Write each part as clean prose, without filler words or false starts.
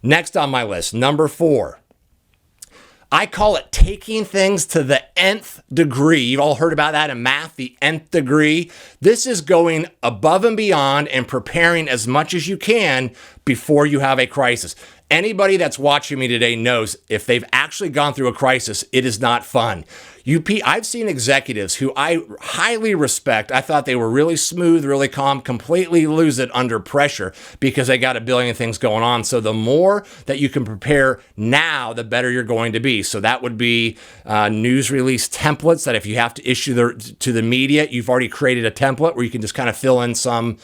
Next on my list, number 4. I call it taking things to the nth degree. You've all heard about that in math, the nth degree. This is going above and beyond and preparing as much as you can before you have a crisis. Anybody that's watching me today knows if they've actually gone through a crisis, it is not fun. I've seen executives who I highly respect. I thought they were really smooth, really calm, completely lose it under pressure because they got a billion things going on. So the more that you can prepare now, the better you're going to be. So that would be news release templates that if you have to issue to the media, you've already created a template where you can just kind of fill in some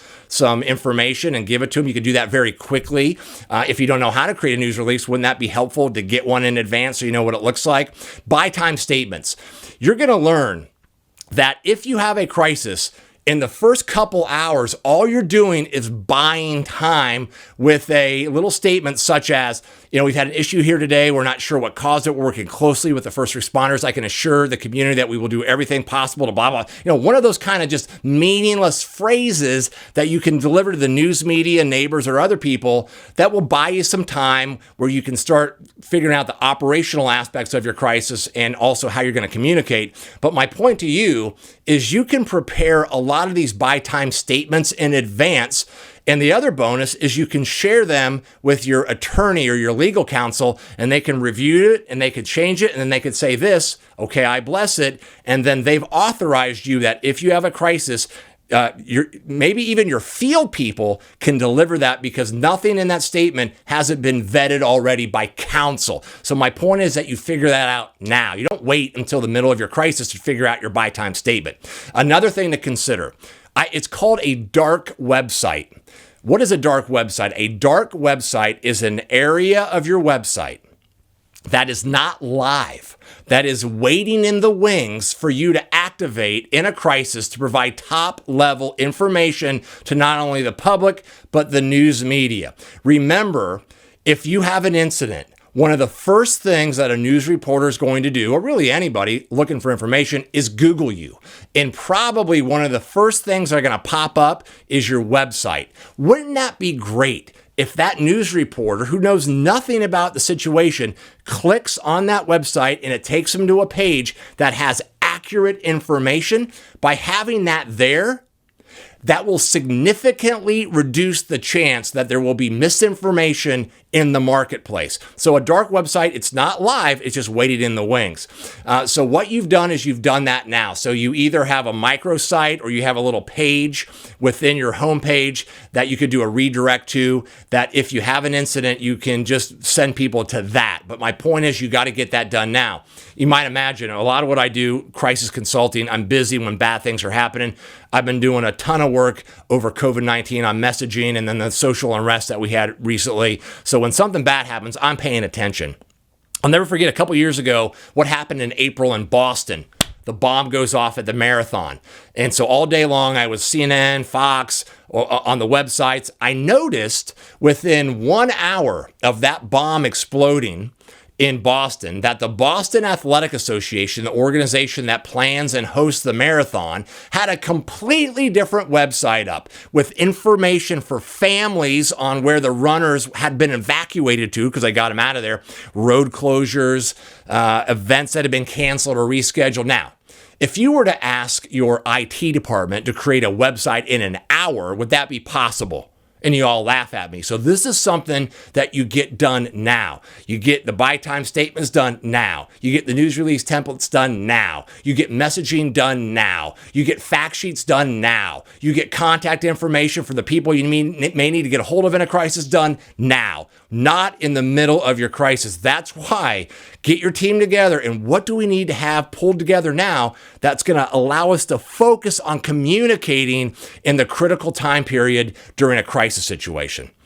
information and give it to them. You can do that very quickly. If you don't know how to create a news release, wouldn't that be helpful to get one in advance so you know what it looks like? Buy time statements. You're going to learn that if you have a crisis, in the first couple hours, all you're doing is buying time with a little statement such as, we've had an issue here today. We're not sure what caused it. We're working closely with the first responders. I can assure the community that we will do everything possible to blah, blah. One of those kind of just meaningless phrases that you can deliver to the news media, neighbors, or other people that will buy you some time where you can start figuring out the operational aspects of your crisis and also how you're going to communicate. But my point to you is you can prepare a lot of these buy time statements in advance. And the other bonus is you can share them with your attorney or your legal counsel, and they can review it and they could change it. And then they could say this, okay, I bless it. And then they've authorized you that if you have a crisis, maybe even your field people can deliver that because nothing in that statement hasn't been vetted already by counsel. So my point is that you figure that out now. You don't wait until the middle of your crisis to figure out your buy time statement. Another thing to consider, it's called a dark website. What is a dark website? A dark website is an area of your website that is not live, that is waiting in the wings for you to activate in a crisis to provide top-level information to not only the public, but the news media. Remember, if you have an incident, one of the first things that a news reporter is going to do, or really anybody looking for information, is Google you. And probably one of the first things that are going to pop up is your website. Wouldn't that be great if that news reporter who knows nothing about the situation clicks on that website and it takes them to a page that has accurate information? By having that there, that will significantly reduce the chance that there will be misinformation in the marketplace. So a dark website, it's not live, it's just waiting in the wings. So what you've done is you've done that now. So you either have a microsite or you have a little page within your homepage that you could do a redirect to, that if you have an incident, you can just send people to that. But my point is you got to get that done now. You might imagine a lot of what I do, crisis consulting, I'm busy when bad things are happening. I've been doing a ton of work over COVID-19 on messaging and then the social unrest that we had recently. So when something bad happens, I'm paying attention. I'll never forget a couple years ago what happened in April in Boston. The bomb goes off at the marathon. And so all day long, I was CNN, Fox, on the websites. I noticed within 1 hour of that bomb exploding in Boston that the Boston Athletic Association, the organization that plans and hosts the marathon, had a completely different website up with information for families on where the runners had been evacuated to because they got them out of there, road closures, events that had been canceled or rescheduled. Now, if you were to ask your IT department to create a website in an hour, would that be possible? And you all laugh at me. So this is something that you get done now. You get the buy time statements done now. You get the news release templates done now. You get messaging done now. You get fact sheets done now. You get contact information for the people you may need to get a hold of in a crisis done now, not in the middle of your crisis. That's why get your team together. And what do we need to have pulled together now that's going to allow us to focus on communicating in the critical time period during a crisis situation?